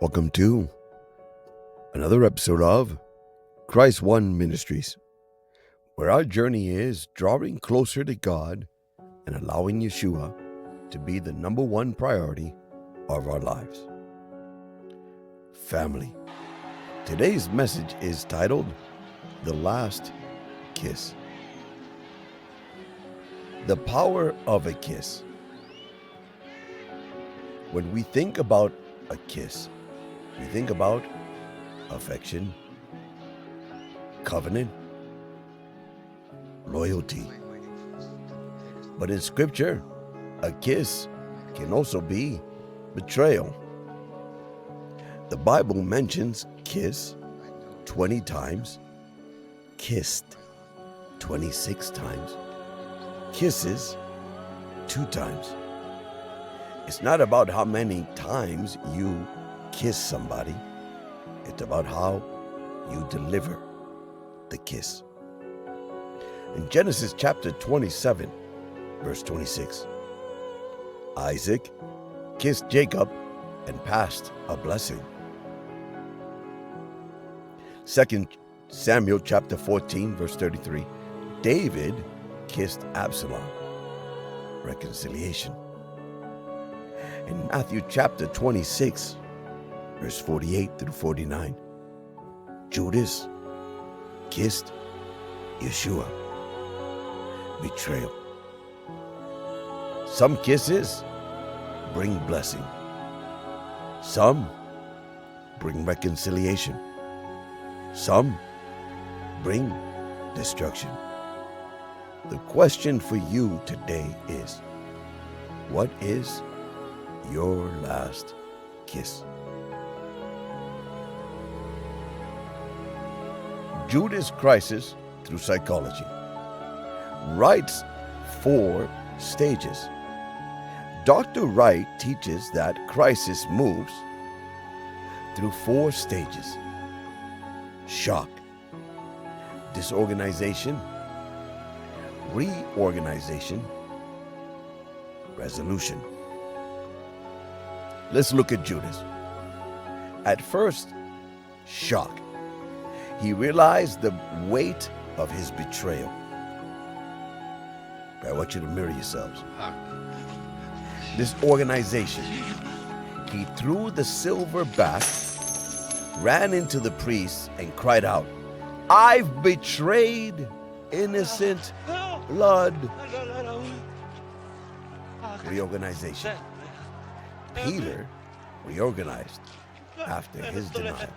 Welcome to another episode of Christ One Ministries, where our journey is drawing closer to God and allowing Yeshua to be the number one priority of our lives. Family. Today's message is titled, The Last Kiss. The power of a kiss. When we think about a kiss, we think about affection, covenant, loyalty. But in Scripture, a kiss can also be betrayal. The Bible mentions kiss 20 times, kissed 26 times, kisses 2 times. It's not about how many times you kiss somebody. It's about how you deliver the kiss. In Genesis chapter 27, verse 26, Isaac kissed Jacob and passed a blessing. 2 Samuel chapter 14, verse 33, David kissed Absalom. Reconciliation. In Matthew chapter 26, verse 48 through 49, Judas kissed Yeshua. Betrayal. Some kisses bring blessing. Some bring reconciliation. Some bring destruction. The question for you today is, what is your last kiss? Judas Crisis through Psychology writes 4 stages. Dr. Wright teaches that crisis moves through 4 stages: shock, disorganization, reorganization, resolution. Let's look at Judas. At first, shock. He realized the weight of his betrayal. I want you to mirror yourselves. Disorganization. He threw the silver back, ran into the priest, and cried out, "I've betrayed innocent blood." Reorganization. Peter reorganized after his denial.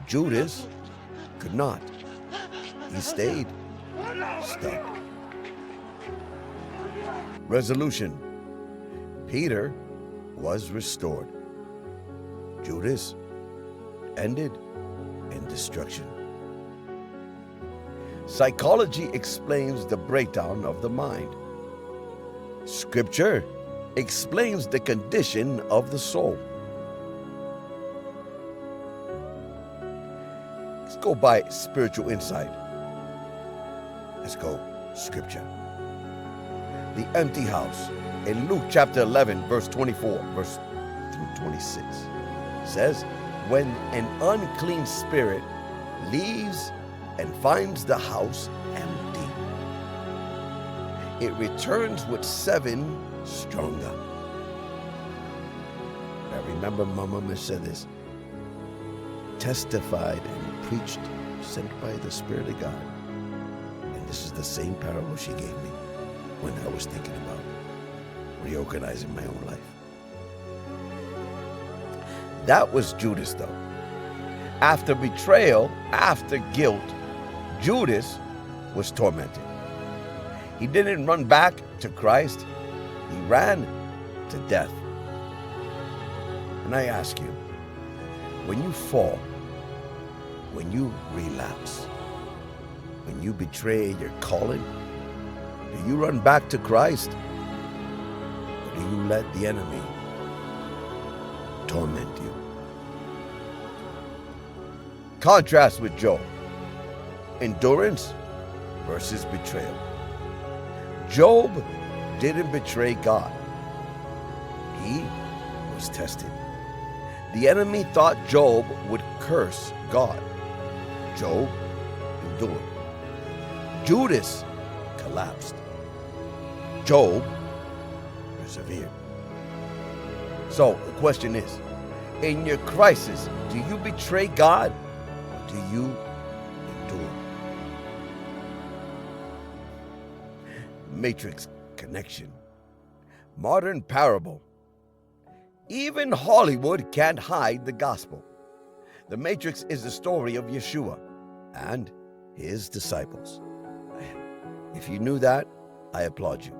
Judas could not. He stayed stuck. Resolution. Peter was restored. Judas ended in destruction. Psychology explains the breakdown of the mind. Scripture explains the condition of the soul. Let's go by spiritual insight. Let's go Scripture. The empty house in Luke chapter 11, verse 24, verse through 26 says, when an unclean spirit leaves and finds the house empty, it returns with 7 stronger. I remember my mama said this, testified and preached, sent by the Spirit of God. And this is the same parable she gave me when I was thinking about reorganizing my own life. That was Judas though. After betrayal, after guilt, Judas was tormented. He didn't run back to Christ. He ran to death. And I ask you, when you fall, when you relapse, when you betray your calling, do you run back to Christ? Or do you let the enemy torment you? Contrast with Job. Endurance versus betrayal. Job didn't betray God. He was tested. The enemy thought Job would curse God. Job endured. Judas collapsed. Job persevered. So the question is, in your crisis, do you betray God or do you endure? Matrix connection. Modern parable. Even Hollywood can't hide the gospel. The Matrix is the story of Yeshua and his disciples. If you knew that, I applaud you.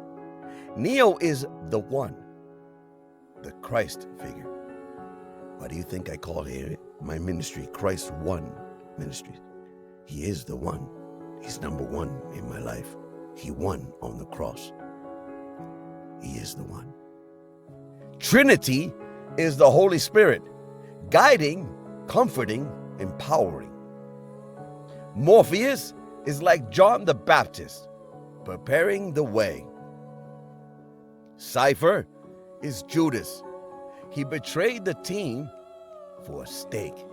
Neo is the one, the Christ figure. Why do you think I call here my ministry Christ One Ministries? He is the one. He's number one in my life. He won on the cross. He is the one. Trinity is the Holy Spirit, guiding, comforting, empowering. Morpheus is like John the Baptist, preparing the way. Cypher is Judas. He betrayed the team for a stake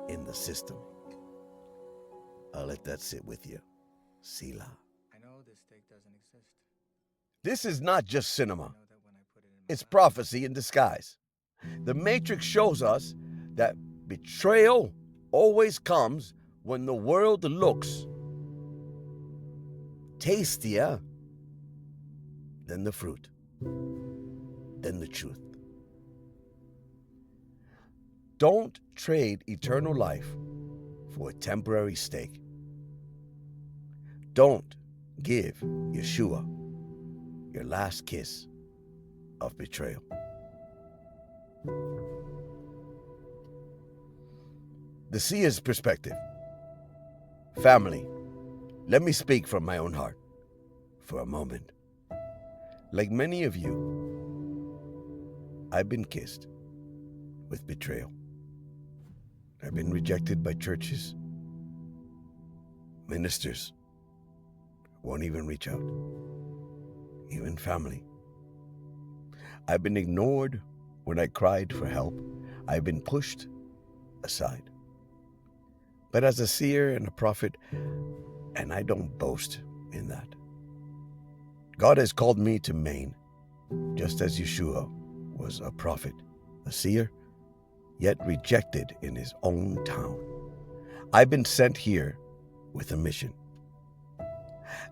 in the system. I'll let that sit with you. Selah. I know this stake doesn't exist. This is not just cinema. It's prophecy in disguise. The Matrix shows us that betrayal always comes when the world looks tastier than the fruit, than the truth. Don't trade eternal life for a temporary stake. Don't give Yeshua your last kiss of betrayal. The seer's perspective. Family, let me speak from my own heart for a moment. Like many of you, I've been kissed with betrayal. I've been rejected by churches, ministers won't even reach out, even family. I've been ignored when I cried for help. I've been pushed aside. But as a seer and a prophet, and I don't boast in that, God has called me to Maine, just as Yeshua was a prophet, a seer, yet rejected in his own town. I've been sent here with a mission.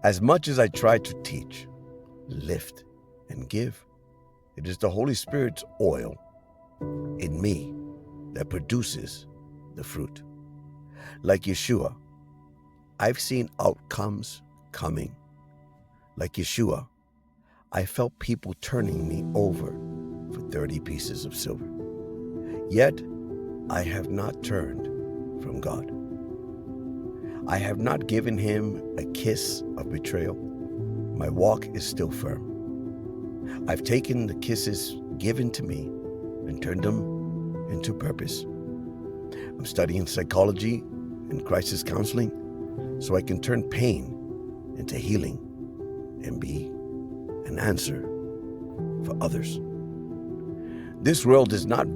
As much as I try to teach, lift, and give, it is the Holy Spirit's oil in me that produces the fruit. Like Yeshua, I've seen outcomes coming. Like Yeshua, I felt people turning me over for 30 pieces of silver. Yet, I have not turned from God. I have not given him a kiss of betrayal. My walk is still firm. I've taken the kisses given to me and turned them into purpose. I'm studying psychology and crisis counseling so I can turn pain into healing and be an answer for others. This world is not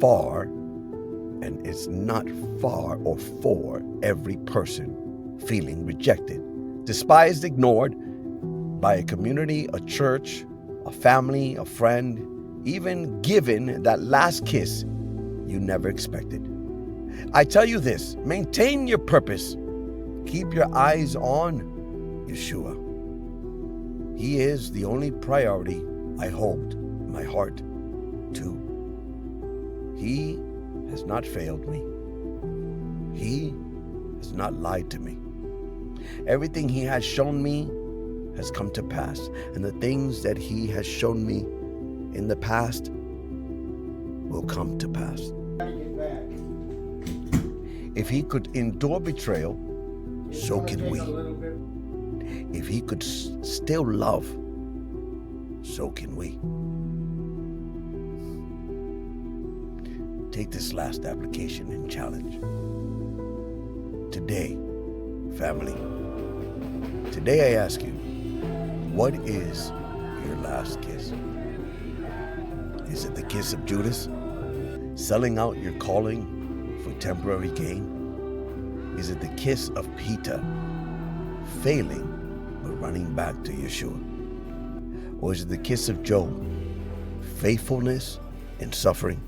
far, and it's not far or for every person feeling rejected, despised, ignored by a community, a church, a family, a friend, even given that last kiss you never expected. I tell you this, maintain your purpose. Keep your eyes on Yeshua. He is the only priority I hold my heart to. He has not failed me. He has not lied to me. Everything he has shown me has come to pass, and the things that he has shown me in the past will come to pass. If he could endure betrayal, so can we. If he could still love, so can we. Take this last application and challenge. Today, family, today I ask you, what is your last kiss? Is it the kiss of Judas? selling out your calling for temporary gain? Is it the kiss of Peter, failing but running back to Yeshua? Or is it the kiss of Job, faithfulness in suffering?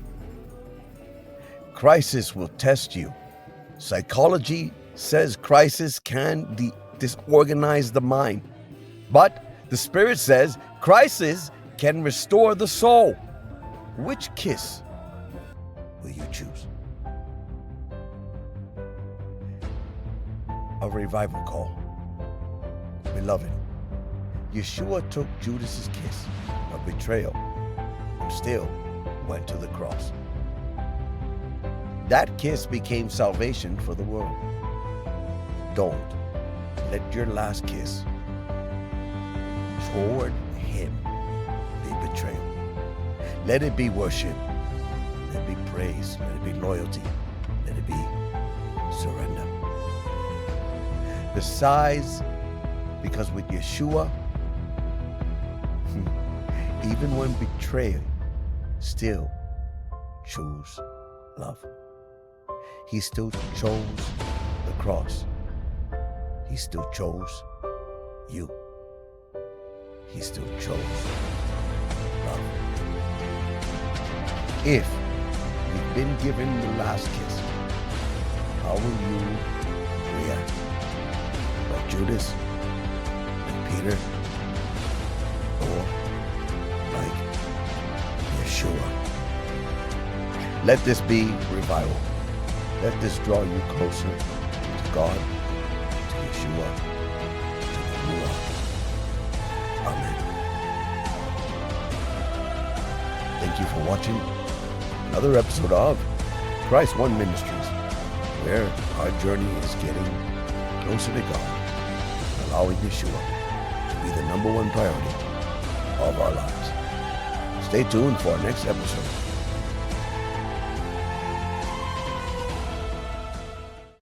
Crisis will test you. Psychology says crisis can disorganize the mind, but the Spirit says crisis can restore the soul. Which kiss will you choose? A revival call. Beloved, Yeshua took Judas's kiss of betrayal and still went to the cross. That kiss became salvation for the world. Don't let your last kiss toward him be betrayal. Let it be worship. Let it be praise. Let it be loyalty. Let it be surrender. Besides, because with Yeshua, even when betrayed, still choose love. He still chose the cross. He still chose you. He still chose love. If you've been given the last kiss, how will you react? Like Judas? Like Peter? Or like Yeshua? Let this be revival. Let this draw you closer to God, to Yeshua, to the Ruach. Amen. Thank you for watching another episode of Christ One Ministries, where our journey is getting closer to God, allowing Yeshua to be the #1 priority of our lives. Stay tuned for our next episode.